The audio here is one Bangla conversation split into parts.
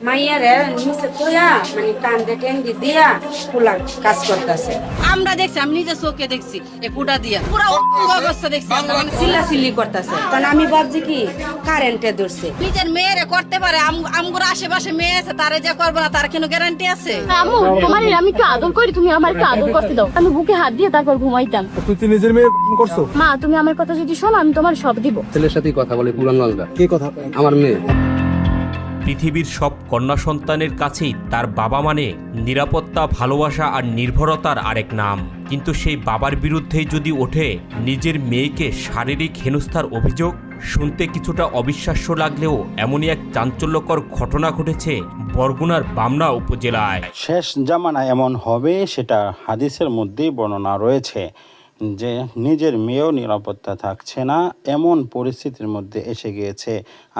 মাইয়ারে নিচে তোয়া মানে কান্দে টেঙ্গি দিয়া পুলা কাজ করতেছে। আমরা দেখছি, আমি নিজে চোখে দেখছি এই ফুটা দিয়া পুরো অবস্থা দেখছি। মানে চিল্লাচিল্লি করতেছে, তখন আমি ভাবছি কি কারেন্টে ধরছে। নিজের মেয়েরে করতে পারে, আমগুলো আশেপাশে মেয়ে আছে, তারে যে করবো না তার কোনো গ্যারান্টি আছে? আম্মু তোমার আমি একটু আদর করি, তুমি আমার একটু আদর করতে দাও। আমি বুকে হাত দিয়ে তারপর ঘুমাইতাম। তুই তো নিজের মেয়ে করছো। মা তুমি আমার কথা যদি শোনো আমি তোমার সব দিব। ছেলের সাথেই কথা বলে পুরান লালদা। কে কথা? আমার মেয়ে। পৃথিবীর সব কন্যা সন্তানের কাছেই তার বাবা মানে নিরাপত্তা, ভালোবাসা আর নির্ভরতার আরেক নাম। কিন্তু সেই বাবার বিরুদ্ধেই যদি ওঠে নিজের মেয়েকে শারীরিক হেনস্থার অভিযোগ, শুনতে কিছুটা অবিশ্বাস্য লাগলেও এমনই এক চাঞ্চল্যকর ঘটনা ঘটেছে বরগুনার বামনা উপজেলায়। শেষ জামানায় এমন হবে সেটা হাদিসের মধ্যেই বর্ণনা রয়েছে যে নিজের মেয়েও নিরাপত্তা থাকছে না, এমন পরিস্থিতির মধ্যে এসে গিয়েছে।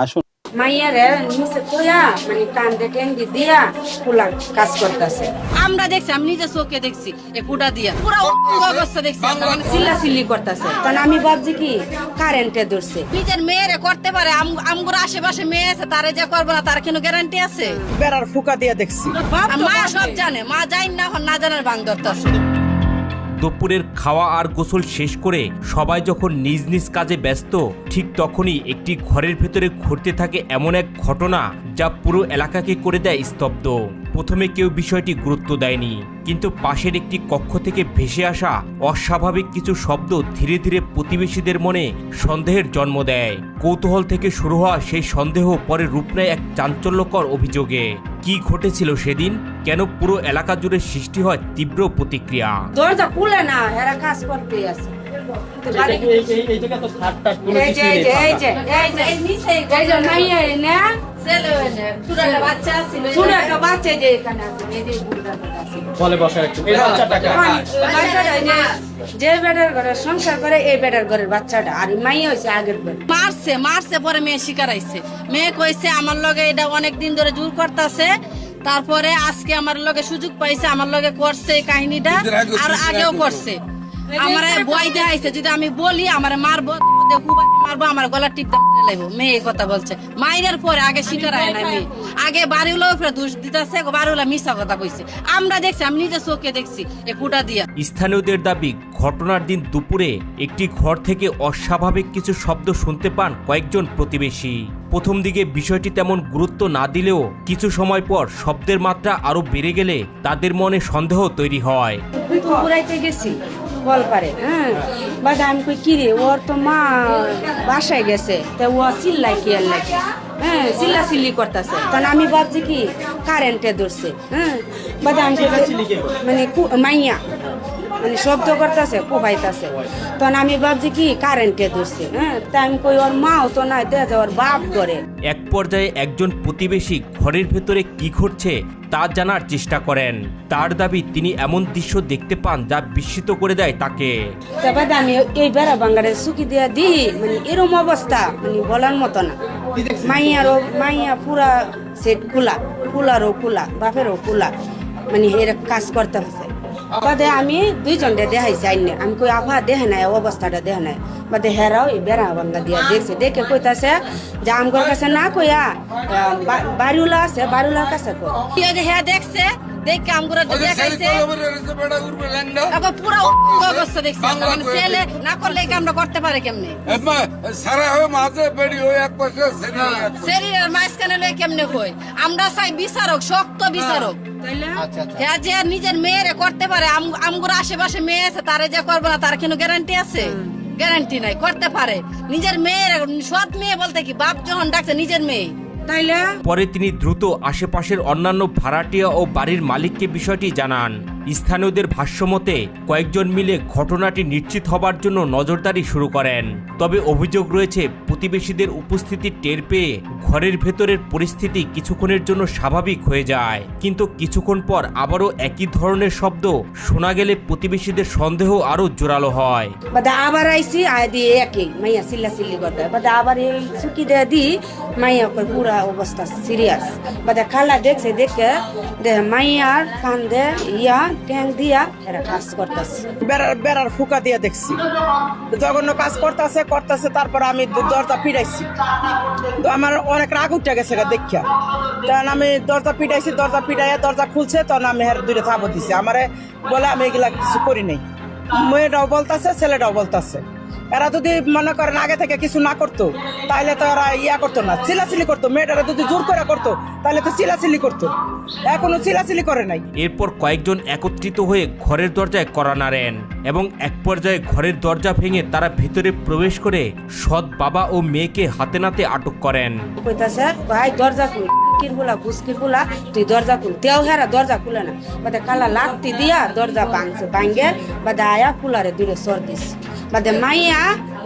আসুন মাইয়ারে নিচে তোয়া মানে কান্দে টেঙ্গি দিয়া পুলা কাজ করতেছে। আমরা দেখছি, আমি নিজে চোখে দেখছি এই ফুটা দিয়া পুরো অবস্থা দেখছি। মানে চিল্লাচিল্লি করতেছে, তখন আমি ভাবছি কি কারেন্টে ধরছে। নিজের মেয়েরে করতে পারে, আমগুলো আশেপাশে মেয়ে আছে, তারে যে করবো না তার কোনো গ্যারান্টি আছে? বেড়ার ফুকা দিয়া দেখছি। মা সব জানে, মা যাই না না জানার ভাঙ ধরতেছে। দুপুরের খাওয়া আর গোসল শেষ করে সবাই যখন নিজ নিজ কাজে ব্যস্ত, ঠিক তখনই একটি ঘরের ভেতরে ঘটতে থাকে এমন এক ঘটনা যা পুরো এলাকাকে করে দেয় স্তব্ধ। প্রথমে কেউ বিষয়টি গুরুত্ব দেয়নি, কিন্তু পাশের একটি কক্ষ থেকে ভেসে আসা অস্বাভাবিক কিছু শব্দ ধীরে ধীরে প্রতিবেশীদের মনে সন্দেহের জন্ম দেয়। কৌতূহল থেকে শুরু হওয়া সেই সন্দেহ পরে রূপ নেয় এক চাঞ্চল্যকর অভিযোগে। কি ঘটেছিল সেদিন, কেন পুরো এলাকা জুড়ে সৃষ্টি হয় তীব্র প্রতিক্রিয়া। দরজা খুলে না, এরা কাজ করতে আছে। বাচ্চা যে এখানে আছে যে বেডের ঘরে সংসার করে, এই বেডের ঘরের বাচ্চাটা আর মাইয়া হয়েছে আগের বেড। মারছে পরে মেয়ে শিকার আইছে। মেয়ে কইছে আমার লগে এটা অনেকদিন ধরে জোর করতেছে, তারপরে আজকে আমার লগে সুযোগ পাইছে, আমার লগে করছে এই কাহিনীটা, আর আগেও করছে। আমার ভয় দেখাইছে যদি আমি বলি আমার মারবো, মারবো, আমার গলা টিপটা লাগবো। মেয়ে এই কথা বলছে। মাইনের পরে আগে শিকার হয় না মেয়ে, আগে বাড়িগুলো দোষ দিতেছে, বাড়িগুলো মিশা কথা কইছে। আমরা দেখছি, আমি নিজে চোখে দেখছি এই ফুটা দিয়া। স্থানীয়দের দাবি, ঘটনার দিন দুপুরে একটি ঘর থেকে অস্বাভাবিক কিছু শব্দ শুনতে পান কয়েকজন প্রতিবেশী। প্রথম দিকে বিষয়টি তেমন গুরুত্ব না দিলেও কিছু সময় পর শব্দের মাত্রা আরো বেড়ে গেলে তাদের মনে সন্দেহ তৈরি হয়। পুরাইতে গেছি কল পারে, হ্যাঁ বাট আমি কই কি রে, ওর তো মা বাসায় গেছে, তা ও চিল্লাই কি আর লাগে, হ্যাঁ চিল্লাচিল্লি করতেছে। তখন আমি ভাবছি কি কারেন্টে ধরছে, হ্যাঁ বাট আমি মানে মাইয়া মানে শব্দ করতেছে, কোপাইতেছে। তখন আমি ভাবছি কি কারেন্টে ধরছে, হ্যাঁ তা আমি কই ওর মাও তো নাই, দেখা ওর বাপ করে। এক পর্যায়ে একজন প্রতিবেশী ঘরের ভেতরে কি ঘটছে তা জানার চেষ্টা করেন। তার দাবি তিনি এমন দৃশ্য দেখতে পান যা বিস্মিত করে দেয় তাকে। তারপরে আমি এই বেড়া বাঙ্গারে চুকি দিয়া দিই, মানে এরম অবস্থা মানে বলার মতো না। মাইয়া পুরা সেট খোলা, খোলারও খোলা, বাপেরও খোলা, মানে এর কাজ করতে হচ্ছে। বাদে আমি দুইজনটা দেখাইছি আইনে, আমি কই আভা দেখে নাই অবস্থাটা দেখে নাই। বাদে হেরাও এই বেড়া বাঙ্গা দিয়া দেখছে, দেখে কইতাছে যে আমগর কাছে না কইয়া বাড়িওয়ালা আছে, বাড়িওয়ালার কাছে কই। হ্যাঁ দেখছে, দেখে আমগুলো দেখাইছে পুরো অবস্থা দেখছি। ছেলে না করলে এই কামটা করতে পারে কেমনে? শরীরের মাঝখানে লয়ে কেমনে কই? আমরা চাই বিচারক, শক্ত বিচারক। হ্যাঁ যে নিজের মেয়েরে করতে পারে, আমগুলো আশেপাশে মেয়ে আছে, তারে যে করবো না তার কোনো গ্যারান্টি আছে? গ্যারান্টি নাই। করতে পারে নিজের মেয়ের, সৎ মেয়ে বলতে কি বাপ যখন ডাকছে নিজের মেয়ে। পরে তিনি দ্রুত আশেপাশের অন্যান্য ভাড়াটিয়া ও বাড়ির মালিককে বিষয়টি জানান। স্থানীয়দের ভাষ্যমতে কয়েকজন মিলে ঘটনাটি নিশ্চিত হবার জন্য নজরদারি শুরু করেন। তবে অভিযোগ রয়েছে প্রতিবেশীদের উপস্থিতি টের পেয়ে ঘরের ভেতরের পরিস্থিতি কিছুক্ষণের জন্য স্বাভাবিক হয়ে যায়, কিন্তু কিছুক্ষণ পর আবারও একই ধরনের শব্দ শোনা গেলে প্রতিবেশীদের সন্দেহ আরো জোরালো হয়। আবার আইসি আয় দিয়ে একই মাইয়া চিল্লাচিল্লি করতে, আবার এই চুকি দেয়া দি মাইয়া পুরা অবস্থা সিরিয়াস। খালা দেখছে, দেখে মাইয়ার কান্দে ইয়া ট্যাং দিয়া এরা কাজ করতেছে। বেড়ার ফুকা দিয়ে দেখছি জঘন্য কাজ করতেছে তারপর আমি দরজা পিটাইছি, তো আমার অনেক রাগ উঠে গেছে দেখিয়া, তখন আমি দরজা পিটাইছি, দরজা পিটাইয়া দরজা খুলছে, তখন আমি দুইটা থাপড় দিছি। আমারে বলে আমি এগুলা কিছু করি নাই। মেয়েটাও বলতেছে, ছেলেটাও বলতেছে। এরা যদি মনে করেন আগে থেকে কিছু না করতো তাহলে তো এরা করতো না, চিলাচিলি করতো। মেয়েটারা যদি জোর করে করতো তাহলে তো চিলাচিলি করতো, এখনো চিলাচিলি করে নাই। এরপর কয়েকজন একত্রিত হয়ে ঘরের দরজায় কড়া নাড়েন এবং এক পর্যায়ে ঘরের দরজা ভেঙে তারা ভিতরে প্রবেশ করে সৎ বাবা ও মেয়েকে হাতে নাতে আটক করেন। কইতাছে ভাই দরজা খুল, কিরগুলা বুসকিরগুলা তুই দরজা খুল। তেও হেরা দরজা খুলে না, বাদে কালা লাকতি দিয়া দরজা ভাঙছে, ভাঙ্গে বাদে আয়া ফুলারে দূরে সর দিছে। বাদে মাইয়া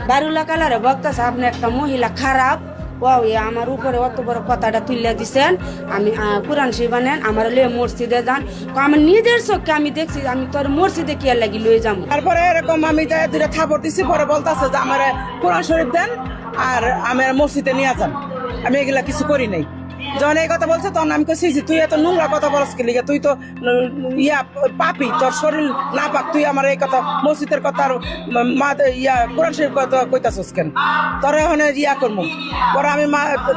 বারুলা কালারে বক্তাছে আপনি একটা মহিলা খারাপ, ও আমার উপরে অত বড় কথাটা তুলে দিছেন, আমি কোরআন শরীফ আনেন, আমার লয়ে মসজিদে যান। আমার নিজের চোখে আমি দেখছি, আমি তোর মসজিদে কি লাগি লয়ে যাবো। তারপরে এরকম আমি দুইটা থাপড় দিছি, পরে বলতেছে যে আমার কোরআন শরীফ দেন আর আমার মসজিদে নিয়ে যান। আমি এগুলা কিছু করি নাই। যখন এই কথা বলছে তখন আমি কইছি তুই এত নোংরা কথা বলস কি লিগা, তুই তো পাপি, তোর শরীর না পাক, তুই আমার এই কথা মসজিদের কথা আর কোরআন শরীফ কথা কইতাছস কেন, তোর এখন করবো। পরে আমি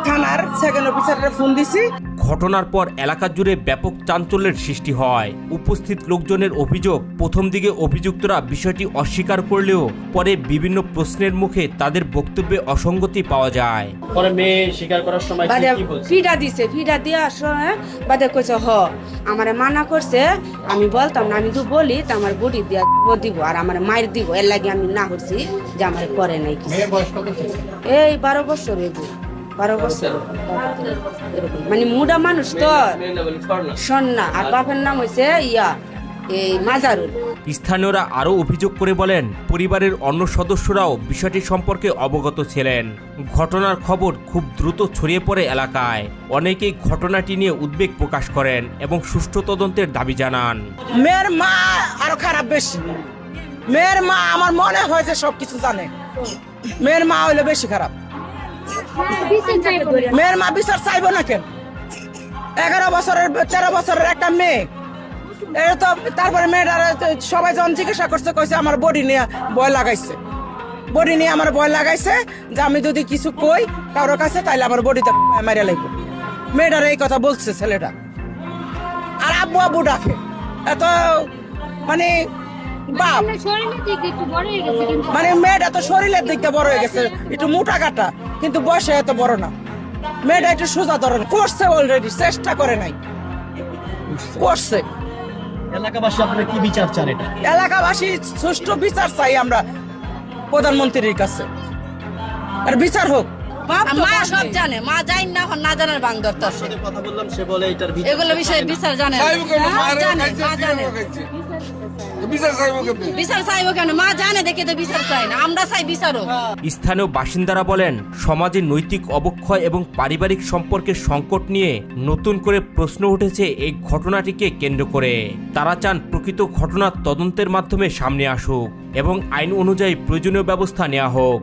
থানার সেকেন্ড অফিসারের ফোন দিছি। ঘটনার পর এলাকা জুড়ে ব্যাপক চাঞ্চল্যের সৃষ্টি হয়। উপস্থিত লোকজনের অভিযোগ, প্রথম দিকে অভিযুক্তরা বিষয়টি অস্বীকার করলেও পরে বিভিন্ন প্রশ্নের মুখে তাদের বক্তব্যে অসঙ্গতি পাওয়া যায়। পরে মেয়ে স্বীকার করার সময় কি বলছে? ফিডা দিছে, ফিডা দেওয়ার সময় বাদে কইছে আমারে মানা করছে, আমি বলতাম না, আমি তো বলি তো আমার বডি দিয়া দিব আর আমার মায়ের দিব, এর লাগে আমি না করছি যে আমার করে নাই কিছু। এই 12 বছর হইব, 12 বছর এরকম। মানে মুডা মানুষ তো সন্না, আর বাপের নাম হয়েছে এই মাজারুল। স্থানীয়রা আরও অভিযোগ করে বলেন পরিবারের অন্য সদস্যরাও বিষয়টি সম্পর্কে অবগত ছিলেন। ঘটনার খবর খুব দ্রুত ছড়িয়ে পড়ে এলাকায়। অনেকেই ঘটনাটি নিয়ে উদ্বেগ প্রকাশ করেন এবং সুষ্ঠু তদন্তের দাবি জানান। মেয়ের মা আরো খারাপ বেশি। মেয়ের মা আমার মনে হয় যে সবকিছু জানে, মেয়ের মা হইলে বেশি খারাপ। মেয়ের মা বিচার চাইবো না কেন? 11 বছরের 13 বছরের একটা মেয়ে, তো তারপরে মেয়েটার সবাই যখন জিজ্ঞাসা করছে কইছে আমার বডি নিয়ে ভয় লাগাইছে, বডি নিয়ে আমার ভয় লাগাইছে যে আমি যদি কিছু কই কারোর কাছে তাইলে আমার বডিতে মারিয়া লাগবে। মেয়েটার এই কথা বলছে ছেলেটা, আর আব্বু আব্বু ডাকে। এত মানে বাপ, মানে মেয়েটা তো শরীরের দিক দিয়ে বড় হয়ে গেছে, একটু মোটা কাটা, কিন্তু বয়সে এত বড় না। মেয়েটা একটু সোজা ধরনের করছে, অলরেডি চেষ্টা করে নাই, করছে। এলাকাবাসী আপনারা কি বিচার চান? এটা এলাকাবাসী সুষ্ঠু বিচার চাই আমরা প্রধানমন্ত্রীর কাছে, আর বিচার হোক। মা সব জানে, মা যাই না না জানার বাং ধরতেছে। কথা বললাম, সে বলে এটার এগুলো বিষয়ে বিচার জানে, বিচার চাইবো কেন? মা জানে দেখে তো বিচার চাই না, আমরা চাই বিচারও। স্থানীয় বাসিন্দারা বলেন সমাজে নৈতিক অবক্ষয় এবং পারিবারিক সম্পর্কের সংকট নিয়ে নতুন করে প্রশ্ন উঠেছে এই ঘটনাটিকে কেন্দ্র করে। তারা চান প্রকৃত ঘটনার তদন্তের মাধ্যমে সামনে আসুক এবং আইন অনুযায়ী প্রয়োজনীয় ব্যবস্থা নেওয়া হোক।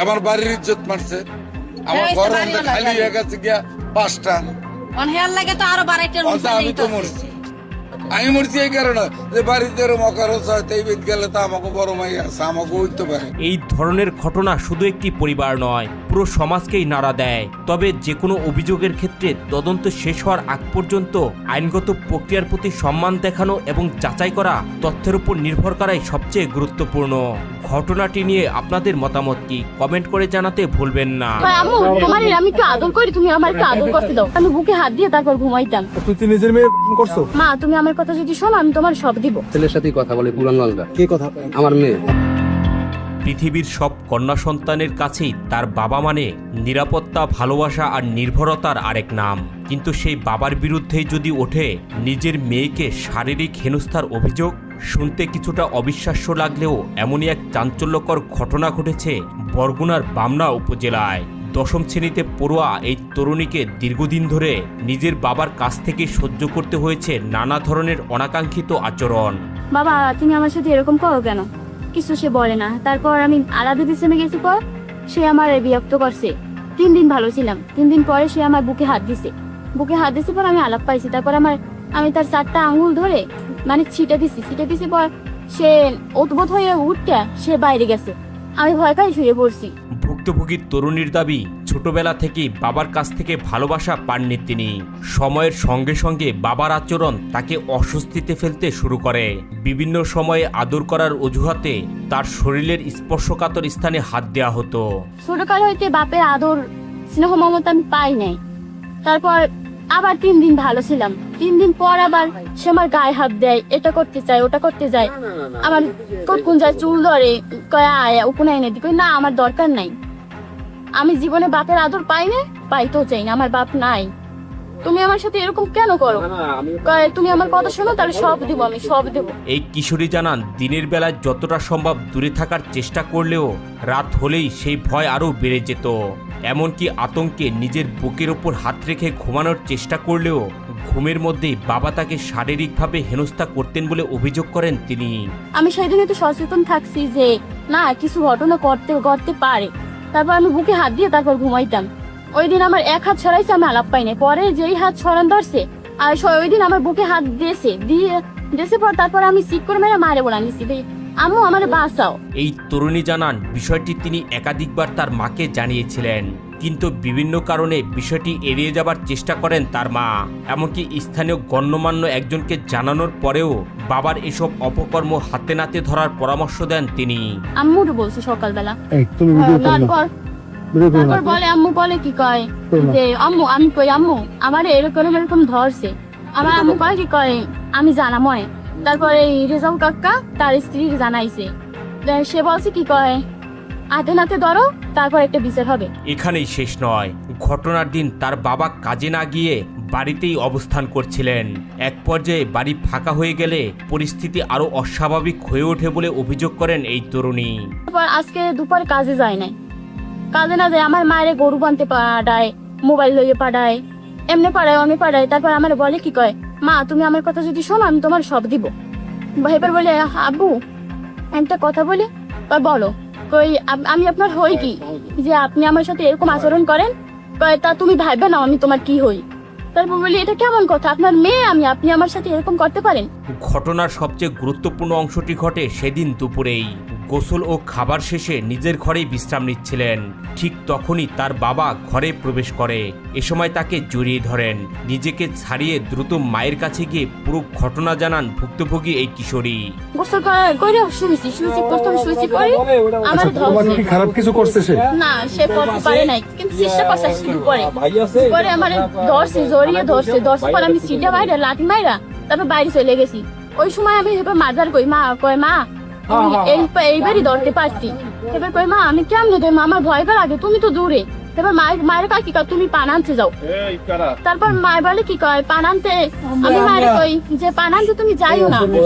আমার বাড়ির ইজ্জত মারছে, আমার ঘর খালি হয়ে গেছে গিয়া 5টা। লাগে তো আরো বাড়াইটার আমি তো মরছি, আমি মরছি এই কারণে যে বাড়িতে মকারস হয়, তাই গেলে তো আমাকে বড় মাই আছে, আমাকে উঠতে পারে। এই ধরনের ঘটনা শুধু একটি পরিবার নয়, পুরো সমাজকেই নাড়া দেয়। তবে যে কোনো অভিযোগের ক্ষেত্রে তদন্ত শেষ হওয়ার আগ পর্যন্ত আইনগত প্রক্রিয়ার প্রতি সম্মান দেখানো এবং যাচাই করা তথ্যের উপর নির্ভর করাই সবচেয়ে গুরুত্বপূর্ণ। ঘটনাটি নিয়ে আপনাদের মতামত কি কমেন্ট করে জানাতে ভুলবেন না। আম্মু তোমার আমি একটু আদর করি, তুমি আমার একটু আদর করতে দাও। আমি বুকে হাত দিয়ে তারপর ঘুমাইতাম। তুই নিজের মেয়ে করছো? মা তুমি আমার কথা যদি শোনো আমি তোমার সব দিব। ছেলের সাথেই কথা বলে পুরান লালদা। কি কথা? আমার মেয়ে। পৃথিবীর সব কন্যা সন্তানের কাছেই তার বাবা মানে নিরাপত্তা, ভালোবাসা আর নির্ভরতার আরেক নাম। কিন্তু সেই বাবার বিরুদ্ধেই যদি ওঠে নিজের মেয়েকে শারীরিক হেনস্থার অভিযোগ, শুনতে কিছুটা অবিশ্বাস্য লাগলেও এমনই এক চাঞ্চল্যকর ঘটনা ঘটেছে বরগুনার বামনা উপজেলায়। 10ম শ্রেণীতে পড়ুয়া এই তরুণীকে দীর্ঘদিন ধরে নিজের বাবার কাছ থেকে সহ্য করতে হয়েছে নানা ধরনের অনাকাঙ্ক্ষিত আচরণ। বাবা তুমি আমার সাথে এরকম করো কেন? কিছু সে বলে না। তারপর আমি আলাদা দিশনে গেছি, পর সে আমার বিরক্ত করছে। 3 দিন ভালো ছিলাম, 3 দিন পরে সে আমার বুকে হাত দিছে। বুকে হাত দিয়েছি পর আমি আলাপ পাইছি। তারপর আমি তার 4টা আঙ্গুল ধরে মানে ছিটে দিছি পর সে উদ্ভূত হয়ে উঠতে সে বাইরে গেছে। আমি ভয় পাই শুয়ে পড়ছি। ভুক্তভোগী তরুণীর দাবি, ছোটবেলা থেকেই বাবার কাছ থেকে ভালোবাসা পাননি তিনি। সময়ের সঙ্গে সঙ্গে বাবার আচরণ তাকে অস্বস্তিতে ফেলতে শুরু করে। বিভিন্ন সময়ে আদর করার অজুহাতে তার শরীরের স্পর্শকাতর স্থানে হাত দেওয়া হতো। ছোটকাল হইতে বাপের আদর স্নেহ মমতা আমি পাই নাই। তারপর আবার 3 দিন ভালো ছিলাম, 3 দিন পর আবার সে আমার গায়ে হাত দেয়, এটা করতে চায় ওটা করতে যায়, আমার কোন যায় চুল ধরে, কয় আয় ওখানে এনে দি, কই না আমার দরকার নাই, আমি জীবনে বাপের আদর পাই না, পাইতেও চাই না, আমার বাপ নাই, তুমি আমার সাথে এরকম কেন করো, কয় তুমি আমার কথা শোনো তাহলে সব দিব, আমি সব দেব। এই কিশোরী জানান, দিনের বেলায় যতটা সম্ভব দূরে থাকার চেষ্টা করলেও রাত হলেই সেই ভয় আরও বেড়ে যেত। এমনকি আতঙ্কে নিজের বুকের ওপর হাত রেখে ঘুমানোর চেষ্টা করলেও ঘুমের মধ্যেই বাবা তাকে শারীরিকভাবে হেনস্থা করতেন বলে অভিযোগ করেন তিনি। আমি সেদিন একটু সচেতন থাকছি যে না কিছু ঘটনা করতে পারে, তারপর আমি বুকে হাত দিয়ে তারপর ঘুমাইতাম। ওই দিন আমার এক হাত ছড়াইছে, আমি আলাপ পাই না, পরে যেই হাত ছড়ান ধরছে আর ওই দিন আমার বুকে হাত দিয়েছে পর তারপর আমি সিক করে মেরে মারে বলা নিছি, আম্মু আমার বাঁচাও। এই তরুণী জানান, বিষয়টি তিনি একাধিকবার তার মাকে জানিয়েছিলেন, কিন্তু বিভিন্ন কারণে বিষয়টি এড়িয়ে যাবার চেষ্টা করেন তার মা। এমনকি স্থানীয় গণ্যমান্য একজনকে জানানোর পরেও বাবার এসব অপকর্ম হাতে নাতে ধরার পরামর্শ দেন তিনি। আম্মুর বলছে সকালবেলা, তারপর বলে আম্মু বলে কি কয় যে আম্মু, আমি কই আম্মু আমার এরকম ধরছে, আমার আম্মু কয় কি কয় আমি জানাময়। তারপরে রেজাউল কাকা তার স্ত্রী জানাইছে, সে বলছে কি কয় হাতে নাতে ধরো তারপর একটা বিচার হবে। এখানেই শেষ নয়, ঘটনার দিন তার বাবা কাজে না গিয়ে বাড়িতেই অবস্থান করছিলেন। এক পর্যায়ে বাড়ি ফাঁকা হয়ে গেলে পরিস্থিতি আরো অস্বাভাবিক হয়ে ওঠে বলে অভিযোগ করেন এই তরুণী। তারপর আজকে দুপুরে কাজে যায় নাই, কাজে না যায় আমার মায়ের গরু বানতে পাঠায়, মোবাইল লইয়ে পাঠায়, এমনি পাঠায়। তারপর আমার বলে কি কয় মা তুমি আমার কথা যদি শোনো আমি তোমার সব দিব। এবার বলে আব্বু একটা কথা বলি, বলো, কই আমি আপনার হই কি যে আপনি আমার সাথে এরকম আচরণ করেন, কয় তা তুমি ভাববে না আমি তোমার কি হই। তারপর বলি এটা কেমন কথা, আপনার মেয়ে আমি, আপনি আমার সাথে এরকম করতে পারেন। ঘটনার সবচেয়ে গুরুত্বপূর্ণ অংশটি ঘটে সেদিন দুপুরেই। গোসল ও খাবার শেষে নিজের ঘরেই বিশ্রাম নিচ্ছিলেন, ঠিক তখনই তার বাবা ঘরে প্রবেশ করে। এ সময় তাকে জড়িয়ে ধরেন, নিজেকে ছাড়িয়ে দ্রুত মায়ের কাছে গিয়ে পুরো ঘটনা জানান ভুক্তভোগী এই কিশোরী। গোসল করে শুয়েছি পরে আমার ধরছে, খারাপ কিছু করছে সে? না সে করতে পারে নাই, কিন্তু চেষ্টা করছে শুরু পরে আমার ধরছে, জড়িয়ে ধরছে পরে আমি সিটে বাইরে লাঠি মাইরা তারপর বাইরে চলে গেছি। ওই সময় আমি এবার মারধার কই, মা কয় মা এইবারই ধরতে পারছি। এবার কই মা আমি কেমনে দেবো, আমার ভয় কর আগে, তুমি তো দূরে। এবার মায়ের কাকি কয় তুমি পান আনতে যাও। তারপর মায়ের বলে কি কয় পান আনতে, আমি মায়ের কই যে পান আনতে তুমি যাইও না, তুমি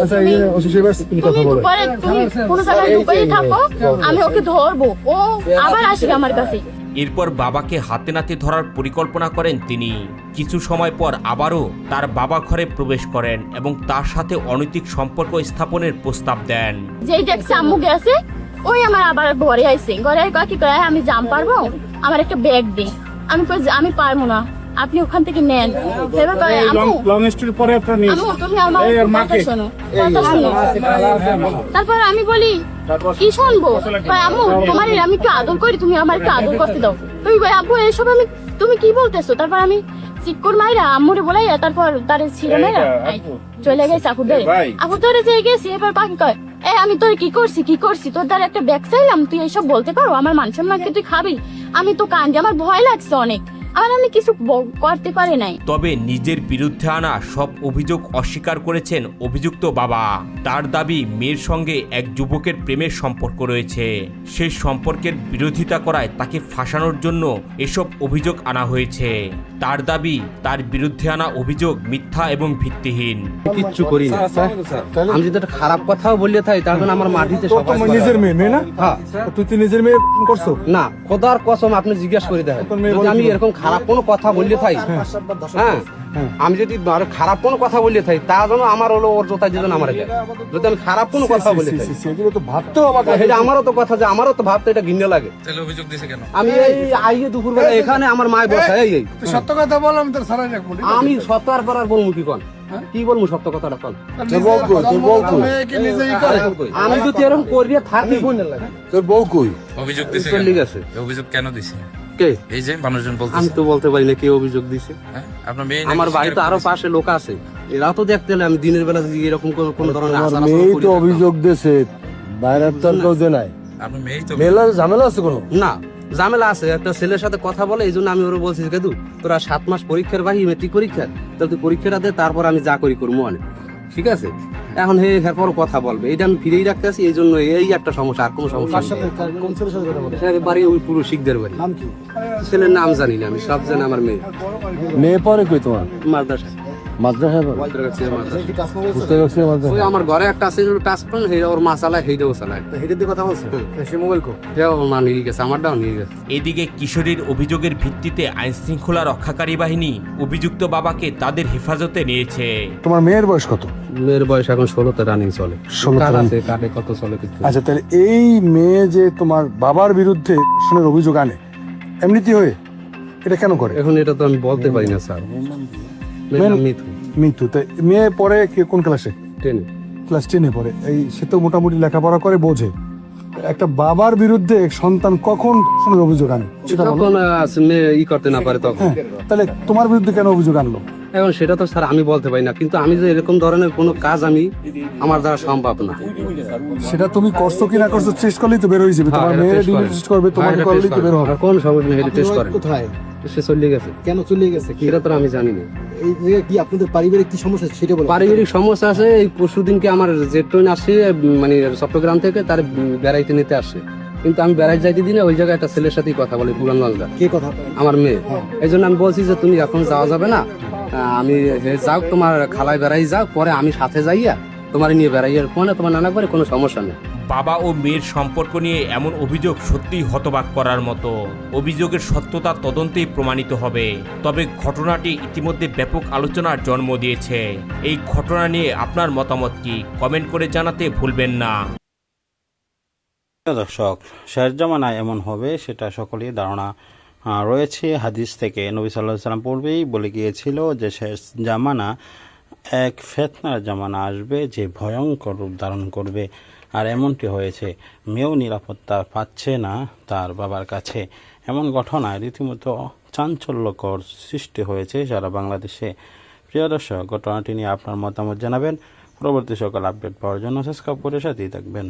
পরে তুমি কোনো জায়গায় লুকিয়ে থাকো, আমি ওকে ধরবো, ও আবার আসবে আমার কাছে। এরপর বাবাকে হাতে নাতে ধরার পরিকল্পনা করেন তিনি। কিছু সময় পর আবারও তার বাবা ঘরে প্রবেশ করেন এবং তার সাথে অনৈতিক সম্পর্ক স্থাপনের প্রস্তাব দেন। যেই দেখছে আম্মু গেছে ওই আমার আবার ঘরে আইছে, ঘরে কি কয় আমি জাম পারবো, আমার একটা ব্যাগ দে। আমি কই আমি পারবো না, আপনি ওখান থেকে নেন। এবার কয় আম্মু তুমি আমার কথা শোনো। তারপর আমি বলি কি শুনবো, আম্মু তোমার আমি একটু আদর করি, তুমি আমার একটু আদর করতে দাও। তুমি আব্বু এসব তুমি কি বলতেছো? তারপর আমি চিক্কুর মাইরা আম্মুরে বলাই, তারপর তার ছিল মেয়েরা চলে গেছে আপু ধরে যেয়ে গেছি। এবার পাখি কয় আমি তোর কি করছি তোর দ্বারা একটা ব্যাগ চাইলাম, তুই এইসব বলতে পারো, আমার মান সম্মানকে তুই খাবি? আমি তো কান্দি, আমার ভয় লাগছে অনেক, আমি কিছু করতে পারি নাই। তবে নিজের বিরুদ্ধে আনা সব অভিযোগ অস্বীকার করেছেন অভিযুক্ত বাবা। তার দাবি মেয়ের সঙ্গে এক যুবকের প্রেমের সম্পর্ক রয়েছে, সেই সম্পর্কের বিরোধিতা করায় তাকে ফাঁসানোর জন্য এসব অভিযোগ আনা হয়েছে। তার দাবি তার বিরুদ্ধে আনা অভিযোগ মিথ্যা এবং ভিত্তিহীন। কিচ্ছু করি না, আমি যদি একটা খারাপ কথাও বললে থাকি তার জন্য আমার মাটিতে সবাই নিজের মেয়ে না। হ্যাঁ তুই নিজের মেয়ে করছো না, খোদার কসম আপনি জিজ্ঞাসা করে দেখেন, আমি এরকম খারাপ কোনো কথা বললে থাই, হ্যাঁ আমি যদি আর খারাপ কোনো কথা বললে থাই তা যেন আমার হলো ওর জোতা যেন আমার দেয়। যদি আমি খারাপ কোনো কথা বলে থাই সেগুলো তো ভাবতেও আমাকে এটা আমারও তো কথা যে আমারও তো ভাবতে এটা ঘৃণা লাগে। তাহলে অভিযোগ দিছে কেন? আমি এই আইয়ে দুপুরবেলা এখানে আমার মায় বসায় এই সত্য কথা বললাম তোর সারাই রাখবো। আমি সত্য আর পর আর বলবো কি কন, কি বলবো সত্য কথাটা কন? তোর বউ কই? তোর বউ কই? নিজেই করে। আমি যদি এরকম করিয়ে থাকি তোর বউ কই? অভিযোগ দিছে চলে গেছে। অভিযোগ কেন দিছে? কে? এই যে মানুষজন আমি বলতেছে। তো বলতে পারি না কে অভিযোগ দিছে। আপনার মেয়ে আমার বাড়িতে আরো পাশে লোক আছে, এরাও তো দেখতে এলে আমি দিনের বেলা যদি এরকম কোন ধরনের আচার আচরণ মেয়েই করি তো না। অভিযোগ দিয়েছে, বাইরের তো আর কেউ দেয় নাই। আপনার মেয়ে তো মেলা ঝামেলা আছে কোনো? না ঝামেলা আছে, একটা ছেলের সাথে কথা বলে এই জন্য আমি ওরা বলছি কেদু তোরা 7 মাস পরীক্ষার বাহি মেট্রিক পরীক্ষার তাহলে তুই পরীক্ষাটা দে, তারপর আমি যা করি করবো অনেক ঠিক আছে। এখন এরপর কথা বলবে এটা আমি ফিরেই রাখতে আছি, এই জন্য এই একটা সমস্যা, আর কোনো সমস্যা নেই। কোন ছেলের সাথে কথা বলে? এটা বাড়ি ওই পুরো শিখদের বাড়ি। নাম কি? ছেলের নাম জানি না আমি, সব জানি আমার মেয়ে মেয়ে পরে কই তোমার? মাদ্রাসা মাদ্রাসায় পড়ে? বুঝতে পারছি মাদ্রাসা। ওই আমার ঘরে একটা আছে টাচ ফোন, সেইটা ওর মা চালায়, সেইটাও চালায়। হেঁটে দিয়ে কথা বলছে? সে মোবাইল কো? সেটাও ওর মা নিয়ে গেছে, আমারটাও নিয়ে গেছে। এদিকে কিশোরীর অভিযোগের ভিত্তিতে আইনশৃঙ্খলা রক্ষাকারী বাহিনী অভিযুক্ত বাবাকে তাদের হেফাজতে নিয়েছে। তোমার মেয়ের বয়স কত? মেয়ের বয়স এখন 16তে রানিং চলে। 16 কার আছে কাটে কত চলে কিছু। আচ্ছা, তাহলে এই মেয়ে যে তোমার বাবার বিরুদ্ধে ধর্ষণের অভিযোগ আনে এমনিতে হয়ে, এটা কেন করে? এখন এটা তো আমি বলতে পারি না স্যার। মেয়ের নাম মিথু, মৃত্যু। তাই মেয়ে পরে কোন ক্লাসে? 10 ক্লাস 10-এ পড়ে। এই সে তো মোটামুটি লেখাপড়া করে, বোঝে। একটা বাবার বিরুদ্ধে সন্তান কখন ধর্ষণের অভিযোগ আনে সেটা বলো। যখন মেয়ে ই করতে না পারে তখন। হ্যাঁ, তাহলে তোমার বিরুদ্ধে কেন অভিযোগ আনলো? এখন সেটা তো স্যার আমি বলতে পারি না, কিন্তু আমি যে এরকম ধরনের কোনো কাজ আমার দ্বারা সম্ভব না। সেটা তুমি করছো কি না করছো চেষ্টা করলেই তো বের হয়ে যাবে। তোমার মেয়ের টেস্ট করবে, তোমার করলেই তো বের হবে। কোন সমস্যা নেই, টেস্ট করে। কোথায়? সে চলে গেছে। কেন চলে গেছে? সেটা তো আমি জানি না। এই জায়গায় কি আপনাদের পারিবারিক কি সমস্যা সেটা বলো। পারিবারিক সমস্যা আছে। এই পরশুদিনকে আমার যে ট্রেন আসছে মানে চট্টগ্রাম থেকে, তার বেড়াইতে নিতে আসছে, কিন্তু আমি বেড়াই যাইতে দিনে ওই জায়গায় একটা ছেলের সাথেই কথা বলি, পুরান মালদা। কে কথা? আমার মেয়ে। এই জন্য আমি বলছি যে তুমি এখন যাওয়া যাবে না, আমি যাও তোমার খালায় বেড়াই যাও, পরে আমি সাথে যাইয়া তোমার নিয়ে বেড়াইয়ার ফোনে তোমার নানা করে কোনো সমস্যা নেই। বাবা ও মেয়ের সম্পর্ক নিয়ে এমন অভিযোগ সত্যিই হতবাক করার মতো। অভিযোগের সত্যতা তদন্তেই প্রমাণিত হবে। তবে ঘটনাটি ইতিমধ্যে ব্যাপক আলোচনার জন্ম দিয়েছে। এই ঘটনা নিয়ে আপনার মতামত কি? কমেন্ট করে জানাতে ভুলবেন না। দর্শক, শেষ জামানায় এমন হবে সেটা সকলেই ধারণা রয়েছে হাদিস থেকে। নবী সাল্লাল্লাহু আলাইহি ওয়াসাল্লাম পূর্বেই বলে গিয়েছিল যে শেষ জামানা এক ফিতনার জামানা আসবে যে ভয়ঙ্কর রূপ ধারণ করবে। আর এমনটি হয়েছে, মেয়েও নিরাপত্তা পাচ্ছে না তার বাবার কাছে। এমন ঘটনায় রীতিমতো চাঞ্চল্যকর সৃষ্টি হয়েছে সারা বাংলাদেশে। প্রিয় দর্শক, ঘটনাটি নিয়ে আপনার মতামত জানাবেন। পরবর্তী সকল আপডেট পাওয়ার জন্য সাবস্ক্রাইব করে সাথেই থাকবেন।